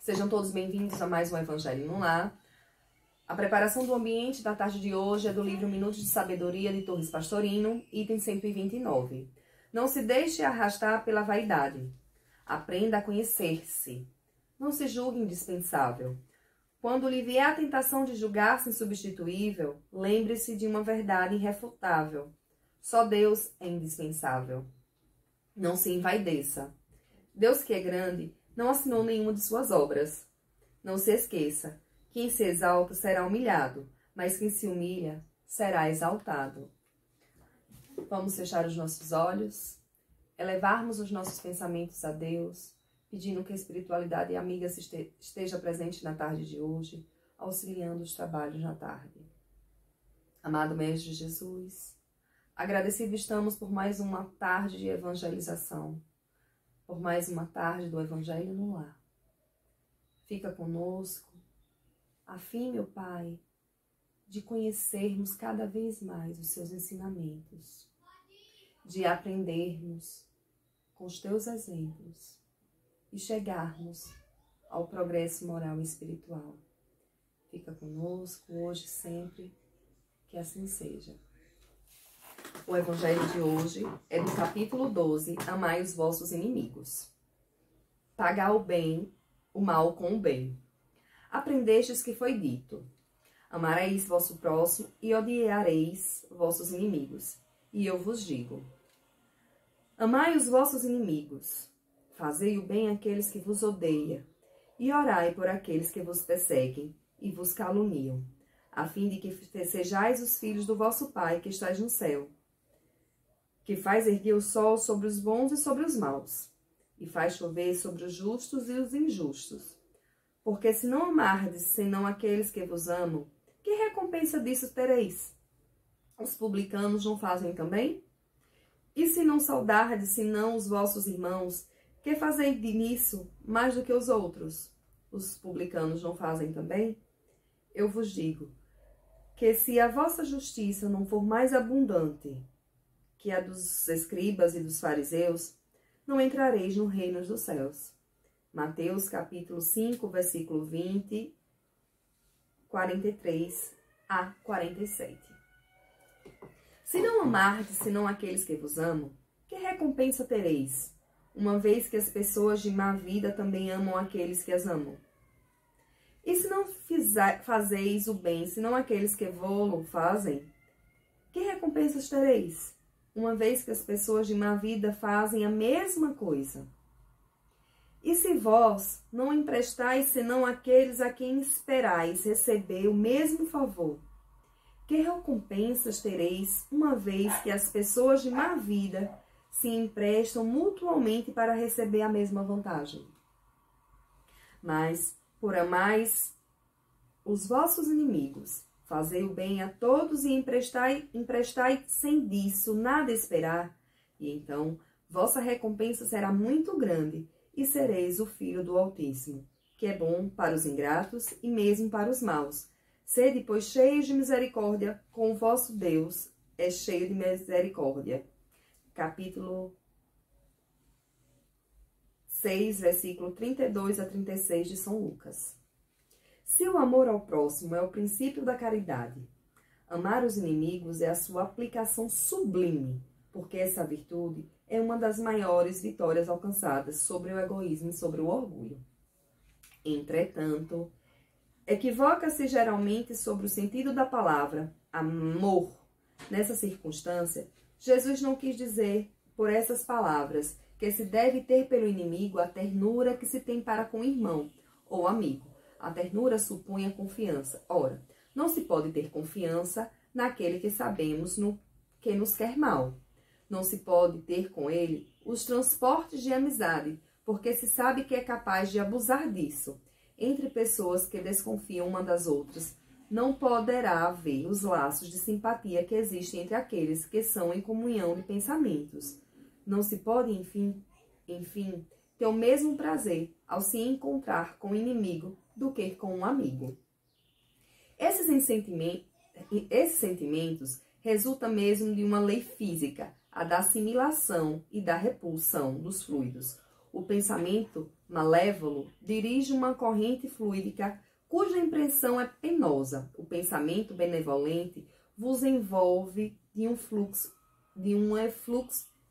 Sejam todos bem-vindos a mais um Evangelho no Lar. A preparação do ambiente da tarde de hoje é do livro Minutos de Sabedoria de Torres Pastorino, item 129. Não se deixe arrastar pela vaidade. Aprenda a conhecer-se. Não se julgue indispensável. Quando lhe vier a tentação de julgar-se insubstituível, lembre-se de uma verdade irrefutável. Só Deus é indispensável. Não se envaideça. Deus, que é grande, não assinou nenhuma de suas obras. Não se esqueça. Quem se exalta será humilhado, mas quem se humilha será exaltado. Vamos fechar os nossos olhos, elevarmos os nossos pensamentos a Deus, pedindo que a espiritualidade amiga esteja presente na tarde de hoje, auxiliando os trabalhos na tarde. Amado Mestre Jesus, agradecido estamos por mais uma tarde de evangelização, por mais uma tarde do Evangelho no Lar. Fica conosco, a fim, meu Pai, de conhecermos cada vez mais os seus ensinamentos, de aprendermos com os teus exemplos e chegarmos ao progresso moral e espiritual. Fica conosco hoje e sempre, que assim seja. O Evangelho de hoje é do capítulo 12, Amai os vossos inimigos. Pagar o mal com o bem. Aprendestes que foi dito: amareis vosso próximo e odiareis vossos inimigos. E eu vos digo: amai os vossos inimigos, fazei o bem àqueles que vos odeiam, e orai por aqueles que vos perseguem e vos caluniam, a fim de que sejais os filhos do vosso Pai que estais no céu, que faz erguer o sol sobre os bons e sobre os maus, e faz chover sobre os justos e os injustos. Porque se não amardes senão aqueles que vos amam, que recompensa disso tereis? Os publicanos não fazem também? E se não saudardes senão os vossos irmãos, que fazeis nisso mais do que os outros? Os publicanos não fazem também? Eu vos digo que se a vossa justiça não for mais abundante que a dos escribas e dos fariseus, não entrareis no reino dos céus. Mateus capítulo 5, versículo 20, 43 a 47. Se não amardes senão aqueles que vos amam, que recompensa tereis, uma vez que as pessoas de má vida também amam aqueles que as amam? E se não fazeis o bem senão aqueles que vô-lo fazem, que recompensas tereis, uma vez que as pessoas de má vida fazem a mesma coisa? E se vós não emprestais senão aqueles a quem esperais receber o mesmo favor, que recompensas tereis, uma vez que as pessoas de má vida se emprestam mutuamente para receber a mesma vantagem? Mas, por amais os vossos inimigos, fazei o bem a todos e emprestai sem disso nada esperar, e então vossa recompensa será muito grande, e sereis o filho do Altíssimo, que é bom para os ingratos e mesmo para os maus. Sede, pois, cheios de misericórdia, com o vosso Deus é cheio de misericórdia. Capítulo 6, versículo 32 a 36 de São Lucas. Se o amor ao próximo é o princípio da caridade, amar os inimigos é a sua aplicação sublime, porque essa virtude é uma das maiores vitórias alcançadas sobre o egoísmo e sobre o orgulho. Entretanto, equivoca-se geralmente sobre o sentido da palavra amor. Nessa circunstância, Jesus não quis dizer por essas palavras que se deve ter pelo inimigo a ternura que se tem para com o irmão ou amigo. A ternura supõe a confiança. Ora, não se pode ter confiança naquele que sabemos que nos quer mal. Não se pode ter com ele os transportes de amizade, porque se sabe que é capaz de abusar disso. Entre pessoas que desconfiam uma das outras, não poderá haver os laços de simpatia que existem entre aqueles que são em comunhão de pensamentos. Não se pode, enfim, ter o mesmo prazer ao se encontrar com o inimigo do que com um amigo. Esses sentimentos resultam mesmo de uma lei física, a da assimilação e da repulsão dos fluidos. O pensamento malévolo dirige uma corrente fluídica cuja impressão é penosa. O pensamento benevolente vos envolve de um fluxo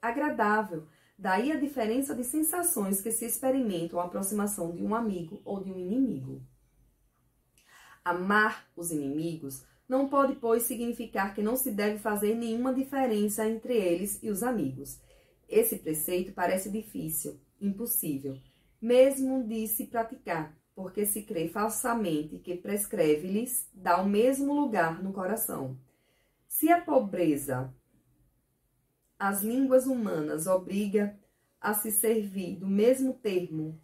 agradável. Daí a diferença de sensações que se experimentam à aproximação de um amigo ou de um inimigo. Amar os inimigos não pode, pois, significar que não se deve fazer nenhuma diferença entre eles e os amigos. Esse preceito parece difícil, impossível, mesmo de se praticar, porque se crê falsamente que prescreve-lhes dá o mesmo lugar no coração. Se a pobreza as línguas humanas obriga a se servir do mesmo termo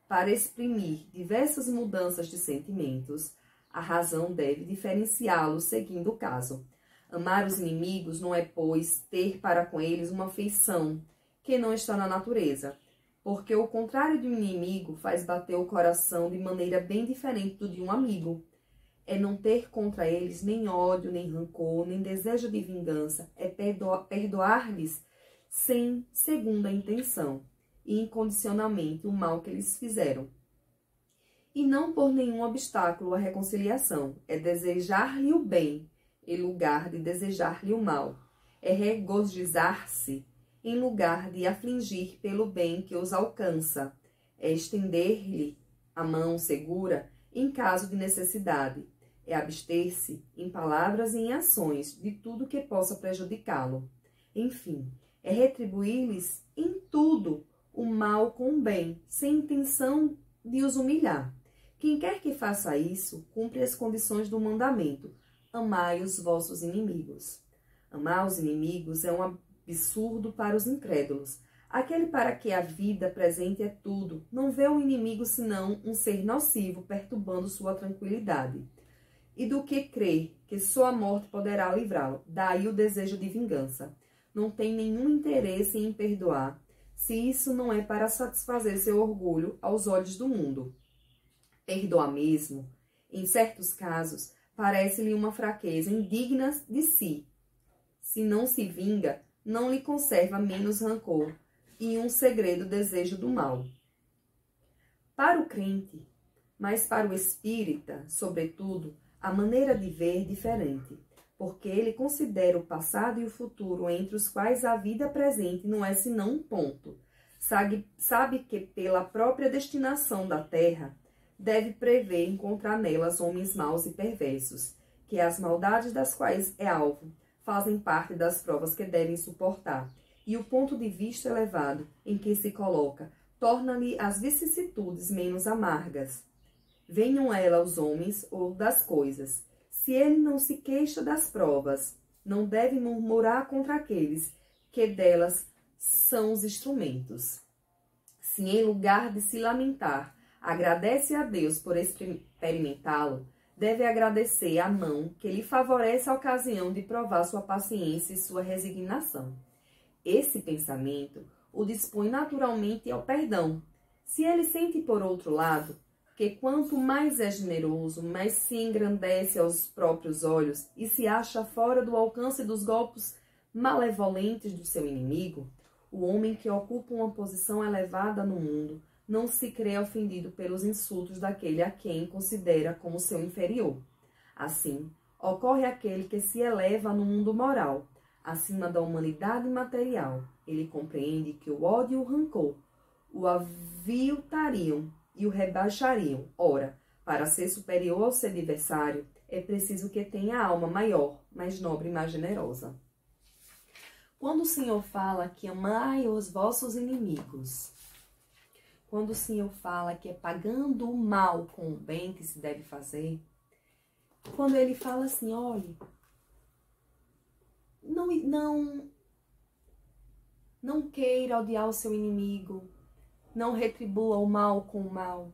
para exprimir diversas mudanças de sentimentos, a razão deve diferenciá-los seguindo o caso. Amar os inimigos não é, pois, ter para com eles uma afeição que não está na natureza, porque o contrário de um inimigo faz bater o coração de maneira bem diferente do de um amigo. É não ter contra eles nem ódio, nem rancor, nem desejo de vingança. É perdoar-lhes sem segunda intenção e incondicionalmente o mal que eles fizeram. E não por nenhum obstáculo à reconciliação. É desejar-lhe o bem, em lugar de desejar-lhe o mal. É regozijar-se, em lugar de afligir pelo bem que os alcança. É estender-lhe a mão segura em caso de necessidade. É abster-se, em palavras e em ações, de tudo que possa prejudicá-lo. Enfim, é retribuir-lhes em tudo o mal com o bem, sem intenção de os humilhar. Quem quer que faça isso, cumpre as condições do mandamento: amai os vossos inimigos. Amar os inimigos é um absurdo para os incrédulos. Aquele para que a vida presente é tudo, não vê o inimigo senão um ser nocivo, perturbando sua tranquilidade. E do que crê que só a morte poderá livrá-lo, daí o desejo de vingança. Não tem nenhum interesse em perdoar, se isso não é para satisfazer seu orgulho aos olhos do mundo. Perdoar mesmo, em certos casos, parece-lhe uma fraqueza indigna de si. Se não se vinga, não lhe conserva menos rancor e um segredo desejo do mal. Para o crente, mas para o espírita, sobretudo, a maneira de ver é diferente, porque ele considera o passado e o futuro, entre os quais a vida presente não é senão um ponto. Sabe que pela própria destinação da terra, deve prever encontrar nelas homens maus e perversos, que as maldades das quais é alvo fazem parte das provas que devem suportar, e o ponto de vista elevado em que se coloca torna-lhe as vicissitudes menos amargas. Venham ela os homens ou das coisas. Se ele não se queixa das provas, não deve murmurar contra aqueles que delas são os instrumentos. Se em lugar de se lamentar, agradece a Deus por experimentá-lo, deve agradecer a mão que lhe favorece a ocasião de provar sua paciência e sua resignação. Esse pensamento o dispõe naturalmente ao perdão. Se ele sente, por outro lado, que quanto mais é generoso, mais se engrandece aos próprios olhos e se acha fora do alcance dos golpes malevolentes do seu inimigo, o homem que ocupa uma posição elevada no mundo não se crê ofendido pelos insultos daquele a quem considera como seu inferior. Assim, ocorre aquele que se eleva no mundo moral, acima da humanidade material. Ele compreende que o ódio e o rancor o aviltariam e o rebaixariam. Ora, para ser superior ao seu adversário, é preciso que tenha a alma maior, mais nobre e mais generosa. Quando o Senhor fala que amai os vossos inimigos, quando o Senhor fala que é pagando o mal com o bem que se deve fazer, quando ele fala assim, olhe, não queira odiar o seu inimigo, não retribua o mal com o mal.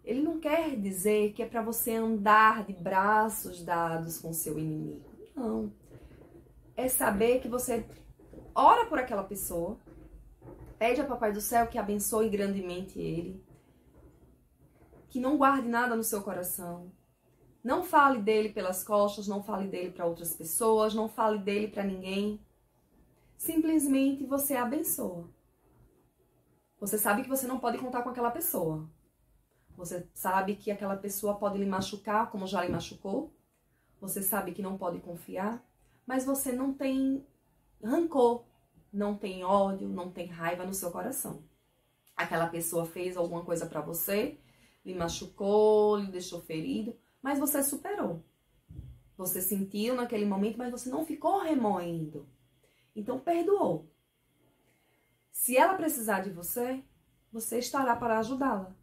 Ele não quer dizer que é para você andar de braços dados com o seu inimigo. Não. É saber que você ora por aquela pessoa, pede ao Papai do Céu que abençoe grandemente ele, que não guarde nada no seu coração. Não fale dele pelas costas, não fale dele para outras pessoas, não fale dele para ninguém. Simplesmente você abençoa. Você sabe que você não pode contar com aquela pessoa. Você sabe que aquela pessoa pode lhe machucar, como já lhe machucou. Você sabe que não pode confiar, mas você não tem rancor, não tem ódio, não tem raiva no seu coração. Aquela pessoa fez alguma coisa pra você, lhe machucou, lhe deixou ferido, mas você superou. Você sentiu naquele momento, mas você não ficou remoendo. Então, perdoou. Se ela precisar de você, você estará para ajudá-la.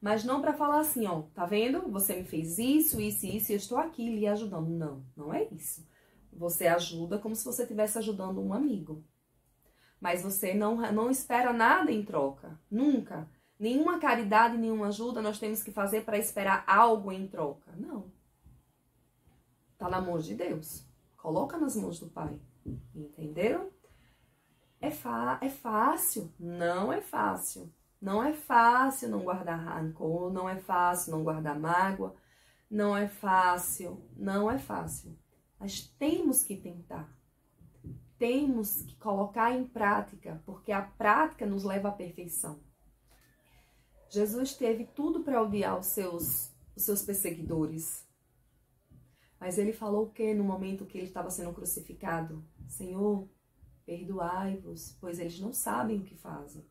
Mas não para falar assim, ó, tá vendo? Você me fez isso, isso e isso, e eu estou aqui lhe ajudando. Não, não é isso. Você ajuda como se você estivesse ajudando um amigo. Mas você não espera nada em troca. Nunca. Nenhuma caridade, nenhuma ajuda nós temos que fazer para esperar algo em troca. Não. Tá na mão de Deus. Coloca nas mãos do Pai. Entenderam? É fácil? Não é fácil. Não é fácil não guardar rancor, não é fácil não guardar mágoa, não é fácil, não é fácil. Mas temos que tentar. Temos que colocar em prática, porque a prática nos leva à perfeição. Jesus teve tudo para odiar os seus perseguidores. Mas ele falou o quê no momento que ele estava sendo crucificado? Senhor, perdoai-vos, pois eles não sabem o que fazem.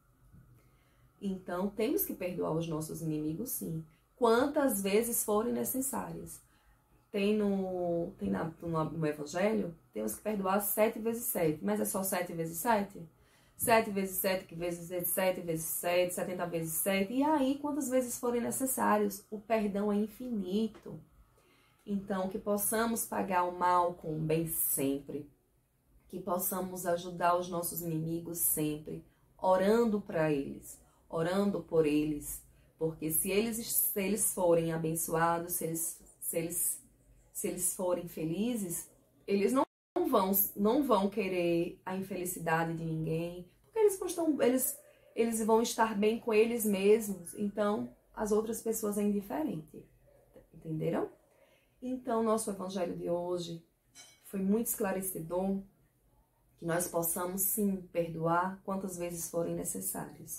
Então, temos que perdoar os nossos inimigos, sim. Quantas vezes forem necessárias. Tem no Evangelho, temos que perdoar 7 vezes 7. Mas é só 7 vezes 7? 7 vezes 7, que vezes 7 vezes 7, 70 vezes 7. E aí, quantas vezes forem necessários? O perdão é infinito. Então, que possamos pagar o mal com o bem sempre. Que possamos ajudar os nossos inimigos sempre, orando para eles, orando por eles. Porque se eles forem abençoados, se eles forem felizes, eles não vão querer a infelicidade de ninguém, porque eles vão estar bem com eles mesmos. Então, as outras pessoas é indiferente. Entenderam? Então, nosso evangelho de hoje foi muito esclarecedor, que nós possamos sim perdoar quantas vezes forem necessárias.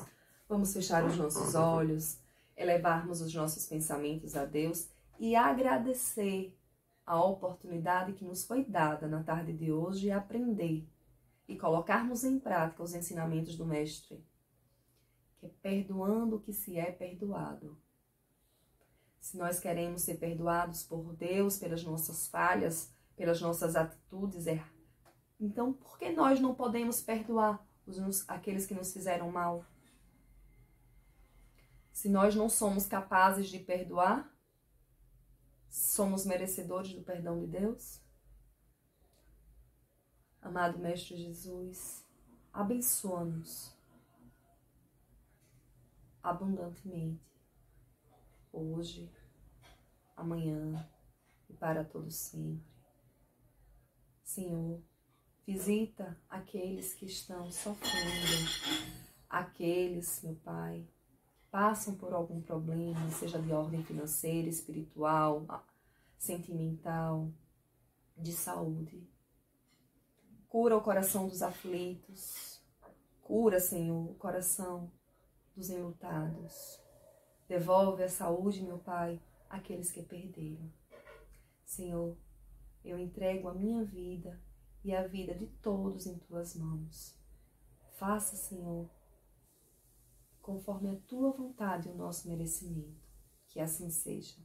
Vamos fechar os nossos olhos, elevarmos os nossos pensamentos a Deus e agradecer a oportunidade que nos foi dada na tarde de hoje e aprender e colocarmos em prática os ensinamentos do Mestre, que é perdoando o que se é perdoado. Se nós queremos ser perdoados por Deus pelas nossas falhas, pelas nossas atitudes erradas, então por que nós não podemos perdoar aqueles que nos fizeram mal? Se nós não somos capazes de perdoar, somos merecedores do perdão de Deus? Amado Mestre Jesus, abençoa-nos abundantemente, hoje, amanhã e para todo sempre. Senhor, visita aqueles que estão sofrendo, aqueles, meu Pai, passam por algum problema, seja de ordem financeira, espiritual, sentimental, de saúde. Cura o coração dos aflitos. Cura, Senhor, o coração dos enlutados. Devolve a saúde, meu Pai, àqueles que perderam. Senhor, eu entrego a minha vida e a vida de todos em Tuas mãos. Faça, Senhor, conforme a Tua vontade e o nosso merecimento. Que assim seja.